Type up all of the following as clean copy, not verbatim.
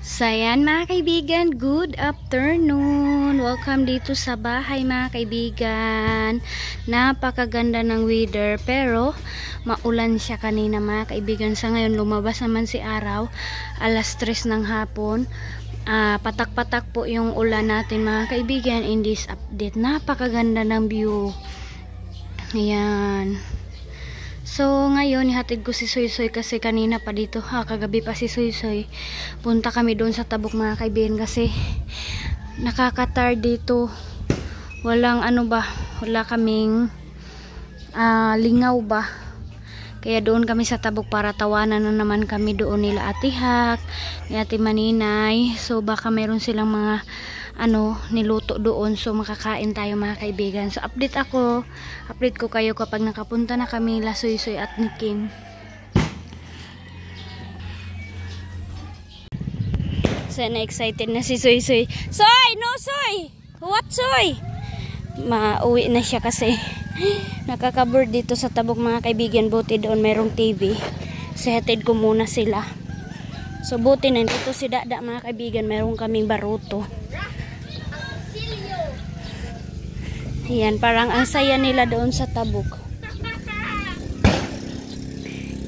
So ayan mga kaibigan, good afternoon. Welcome dito sa bahay mga kaibigan. Napakaganda ng weather pero maulan siya kanina mga kaibigan. Sa ngayon lumabas naman si araw, alas 3 ng hapon. Patak-patak po yung ulan natin mga kaibigan in this update. Napakaganda ng view. Ayan. So ngayon ihatid ko si Soy Soy kasi kanina pa dito, kagabi pa si Soy Soy. Punta kami doon sa Tabuk mga kaibigan kasi nakakatar dito. Walang wala kaming lingaw ba. Kaya doon kami sa Tabuk para tawanan na naman kami doon nila Ate Hak, ni Ate Maninay. So baka meron silang mga niluto doon, so makakain tayo mga kaibigan. So update ko kayo kapag nakapunta na kami la Soy Soy at ni Kim. So na-excited na si Soy Soy. Soy! No Soy! What Soy? Mauwi na siya kasi nakaka-board dito sa Tabuk mga kaibigan. Buti doon merong TV. So hatid ko muna sila. So buti nandito si Dada mga kaibigan, meron kaming baruto. Ayan, parang ang saya nila doon sa Tabuk.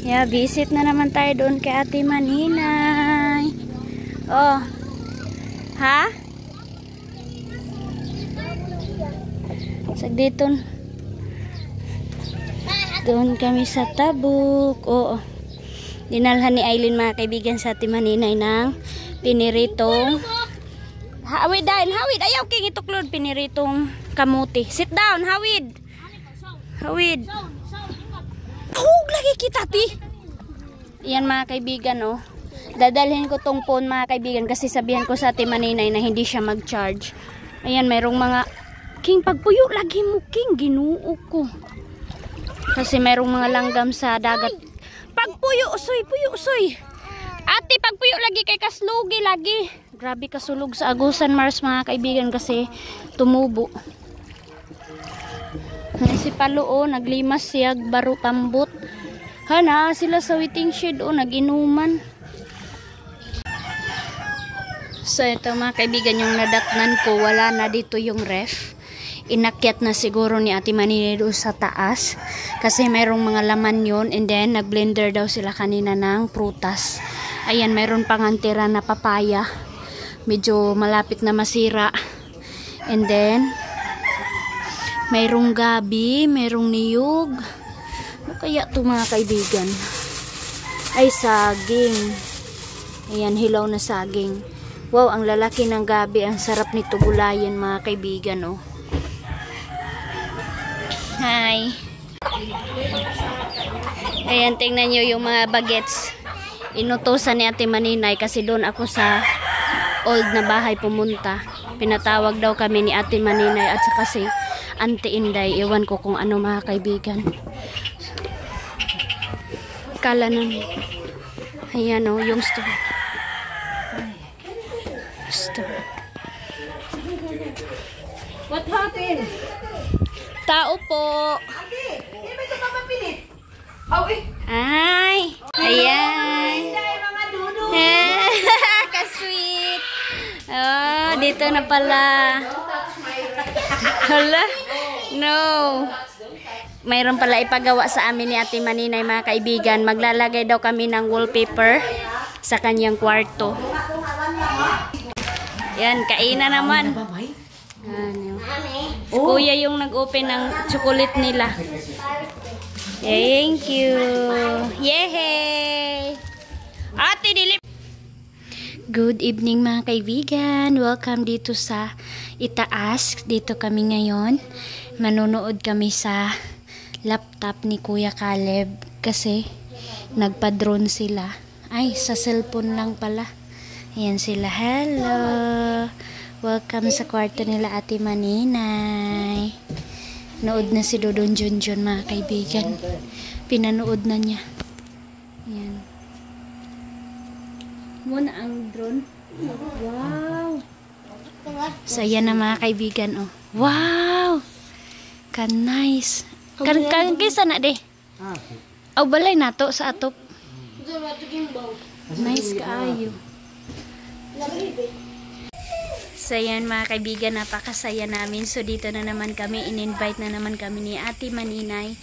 Yeah, visit na naman tayo doon kay Ate Maninay. Oh. Ha? Sagdito. Doon kami sa Tabuk. Oo. Dinalhan ni Aileen mga kaibigan sa Ate Maninay ng piniritong hawid dahil hawid ayaw king ituklod piniritong kamuti. Sit down, hawid. Hawid. Hug lagi kita ti. Yan mga kaibigan oh. Dadalhin ko tong phone mga kaibigan kasi sabihan ko sa Ate Maninay na hindi siya mag-charge. Ayan, merong mga king pagpuyo lagi mo king ginuo ko. Kasi merong mga langgam sa dagat. Pagpuyo usoy, puyo usoy. Ate, pagpuyo lagi kay kaslugi lagi. Grabe kasulog sa Agusan Mars mga kaibigan kasi tumubo. Si Palo naglimas siya baro tambot. Hana sila sa waiting shed naginuman. So ito mga kaibigan yung nadatnan ko, wala na dito yung ref. Inakyat na siguro ni Ate Maninay doon sa taas kasi merong mga laman yun, and then nagblender daw sila kanina ng prutas. Ayan, meron pang antira na papaya, medyo malapit na masira, and then mayroong gabi, mayroong niyog. Ano kaya ito mga kaibigan? Ay, saging. Ayan, hilaw na saging. Wow, ang lalaki ng gabi. Ang sarap nito gulayan mga kaibigan oh. Hi. Ayan, tingnan nyo yung mga bagets. Inutosan ni Ate Maninay kasi doon ako sa old na bahay pumunta. Pinatawag daw kami ni Ate Maninay at saka si Auntie Inday. Iwan ko kung ano mga kaibigan. Kala namin. Ayan o, yung store. Store. What happened? Tao po. Ay. Ayan. Ka-sweet. Oh, dito na pala. Hala. No. Mayroon pala ipagawa sa amin ni Ate Maninay mga kaibigan. Maglalagay daw kami ng wallpaper sa kanyang kwarto. Yan, kainan naman. Yan, si Kuya yung nag-open ng chocolate nila. Thank you. Yehey! Ate Dilip! Good evening mga kaibigan. Welcome dito sa itaas. Dito kami ngayon. Manonood kami sa laptop ni Kuya Caleb kasi nagpa-drone sila. Ay, sa cellphone lang pala. Ayan sila. Hello! Welcome sa kwarto nila Ate Maninay. Nood na si Dodon Junjun mga kaibigan. Pinanood na niya. Ayan. Muna ang drone. Wow! So ayan na mga kaibigan oh. Wow! Ka-nice. Kisa na de. Aw balay nato sa atop. Nice kaayo. So yan mga kaibigan, napakasaya namin. So dito na naman kami, in-invite na naman kami ni Ate Maninay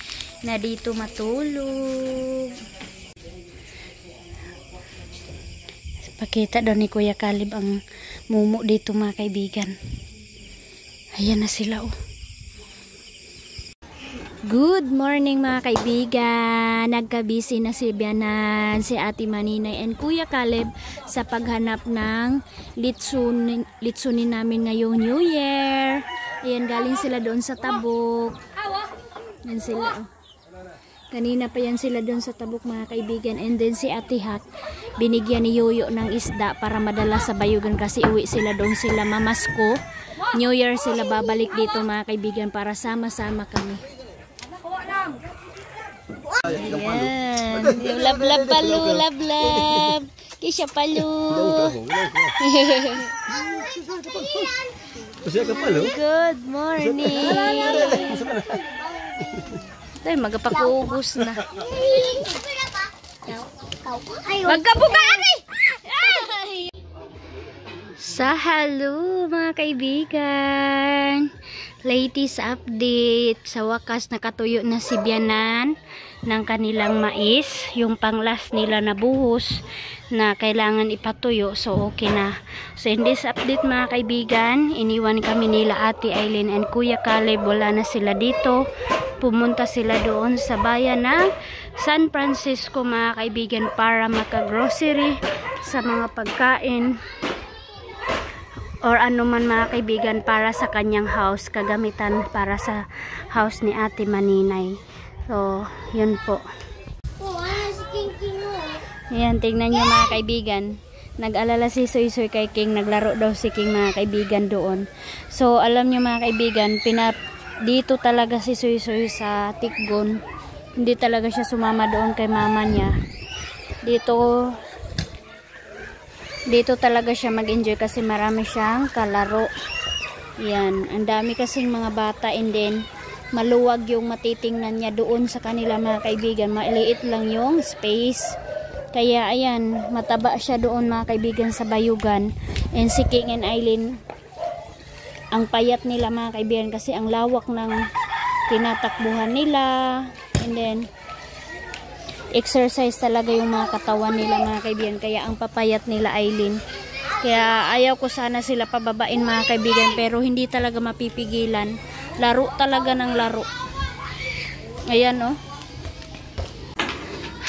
na dito matulog. Pakita daw ni Kuya Caleb ang mumu dito mga kaibigan. Ayan na sila oh. Good morning mga kaibigan. Nagkabisi na si Bianan, si Ate Maninay and Kuya Caleb sa paghanap ng litsunin namin ngayong New Year. Ayan, galing sila doon sa Tabuk. Yan sila oh. Kanina pa yan sila doon sa Tabuk mga kaibigan. And then si Ate Hak, binigyan ni Yoyo ng isda para madala sa Bayugan kasi uwi sila doon sila mamasko. New Year sila babalik dito mga kaibigan para sama-sama kami. Ayan. Yung lablab palo, lablab. Kisha palo. Good morning. Tay, magapag-uubos na. Magkabukaan eh! Sa hello mga kaibigan. Latest update. Sa wakas nakatuyo na si Bianan ng kanilang mais. Yung panglas nila na buhos na kailangan ipatuyo. So okay na. So in this update mga kaibigan, iniwan kami nila Ate Aileen and Kuya Caleb. Wala na sila dito. Pumunta sila doon sa bayan ng San Francisco mga kaibigan para maka-grocery sa mga pagkain or ano man mga kaibigan para sa kanyang house, kagamitan para sa house ni Ate Maninay. So yun po. Ayan, tingnan nyo mga kaibigan, nag-alala si Soy Soy kay King, naglaro daw si King mga kaibigan doon. So alam nyo mga kaibigan, dito talaga si Soy Soy sa Tikgon. Hindi talaga siya sumama doon kay mama niya. Dito talaga siya mag-enjoy kasi marami siyang kalaro. Yan, ang dami kasing mga bata and then maluwag yung matitingnan niya doon sa kanila mga kaibigan. Maliit lang yung space. Kaya ayan, mataba siya doon mga kaibigan sa Bayugan. And si King and Aileen, ang payat nila mga kaibigan kasi ang lawak ng tinatakbuhan nila. And then exercise talaga yung mga katawan nila mga kaibigan. Kaya ang papayat nila Aileen. Kaya ayaw ko sana sila pababain mga kaibigan. Pero hindi talaga mapipigilan. Laro talaga ng laro. Ayan oh.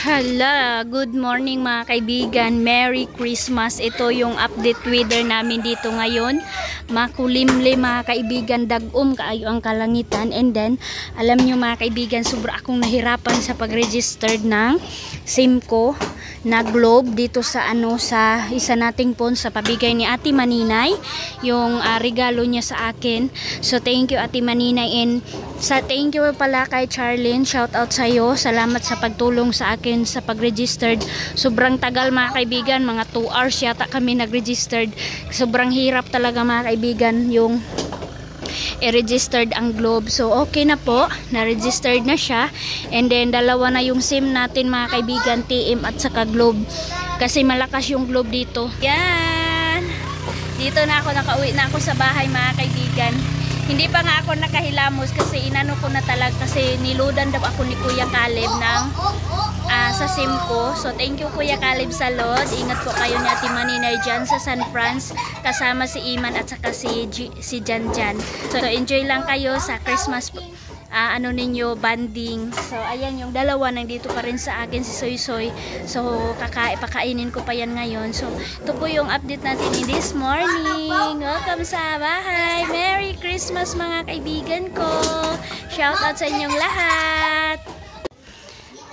Hala, good morning mga kaibigan. Merry Christmas. Ito yung update weather namin dito ngayon. Makulimlim mga kaibigan, dagom kaayo ang kalangitan. And then, alam nyo mga kaibigan, sobra akong nahirapan sa pag-registered ng SIM ko na Globe dito sa sa isa nating phone sa pabigay ni Ate Maninay, yung regalo niya sa akin. So thank you Ate Maninay, and thank you pala kay Charlene, shout out sa iyo, salamat sa pagtulong sa akin sa pag-registered. Sobrang tagal mga kaibigan, mga 2 hours yata kami nag-registered. Sobrang hirap talaga mga kaibigan yung i-registered ang Globe. So okay na po, na-registered na siya. And then dalawa na yung SIM natin mga kaibigan, TM at saka Globe. Kasi malakas yung Globe dito. Yan. Dito na ako, nakauwi na ako sa bahay mga kaibigan. Hindi pa nga ako nakahilamos kasi inano ko na talaga kasi niloadan daw ako ni Kuya Caleb ng sa SIM ko. So thank you Kuya Caleb sa load. Ingat po kayo ni Ate Maninay dyan sa San Franz kasama si Iman at saka si Janjan. So enjoy lang kayo sa Christmas ninyo, banding. So ayan, yung dalawa nandito pa rin sa akin, si Soy Soy. So pakainin ko pa yan ngayon. So ito po yung update natin in this morning. Welcome sa bahay. Merry Christmas mga kaibigan ko. Shout out sa inyong lahat.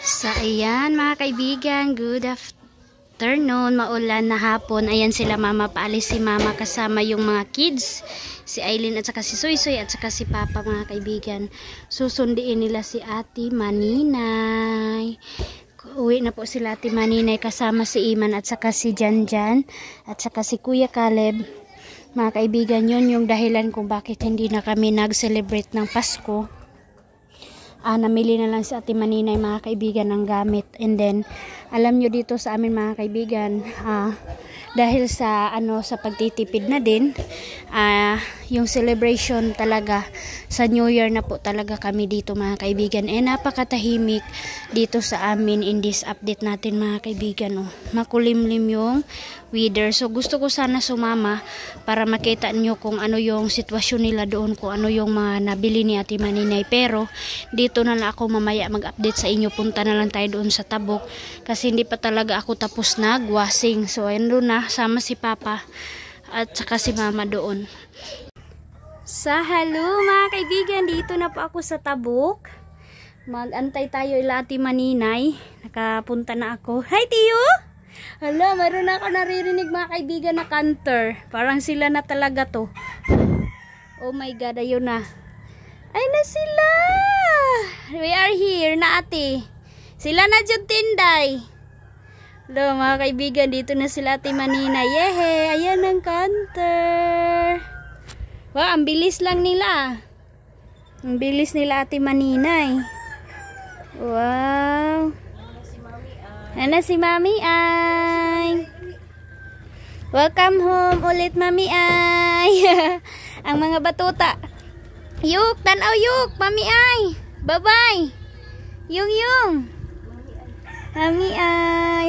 So ayan mga kaibigan, good afternoon, maulan na hapon. Ayan sila mama, paalis si mama kasama yung mga kids, si Aileen at saka si Soy Soy at saka si Papa mga kaibigan. Susundiin nila si Ate Maninay. Uwi na po sila Ate Maninay kasama si Iman at saka si Janjan at saka si Kuya Caleb. Mga kaibigan, yun yung dahilan kung bakit hindi na kami nag-celebrate ng Pasko. Namili na lang si Ate Maninay mga kaibigan ng gamit. And then Alam nyo dito sa amin mga kaibigan, dahil sa sa pagtitipid na din, yung celebration talaga sa New Year na po talaga kami dito mga kaibigan. Napakatahimik dito sa amin in this update natin mga kaibigan. Makulimlim yung weather. So gusto ko sana sumama para makita nyo kung ano yung sitwasyon nila doon, kung ano yung mga nabili ni Ate Maninay. Pero dito na lang ako mamaya mag-update sa inyo. Punta na lang tayo doon sa Tabuk kasi hindi pa talaga ako tapos nagwasing. So ayun doon na, sama si Papa at saka si Mama doon. Sa hello mga kaibigan, dito na po ako sa Tabuk. Mag-antay tayo ila Ate Maninay. Nakapunta na ako. Hi Tiyo! Hala, meron na ako naririnig mga kaibigan na canter. Parang sila na talaga to. Oh my God, ayun na. Ay na sila! We are here na ate. Sila na dyan tinday. Hala mga kaibigan, dito na sila Ate Maninay. Yehe, ayan ang canter. Wow, ang bilis lang nila. Ang bilis nila Ate Maninay. Wow. Ano si Mami Ay? Welcome home ulit Mami Ay. Ang mga batuta. Yuk, tanaw yuk, Mami Ay. Bye-bye. Yung. Mami Ay.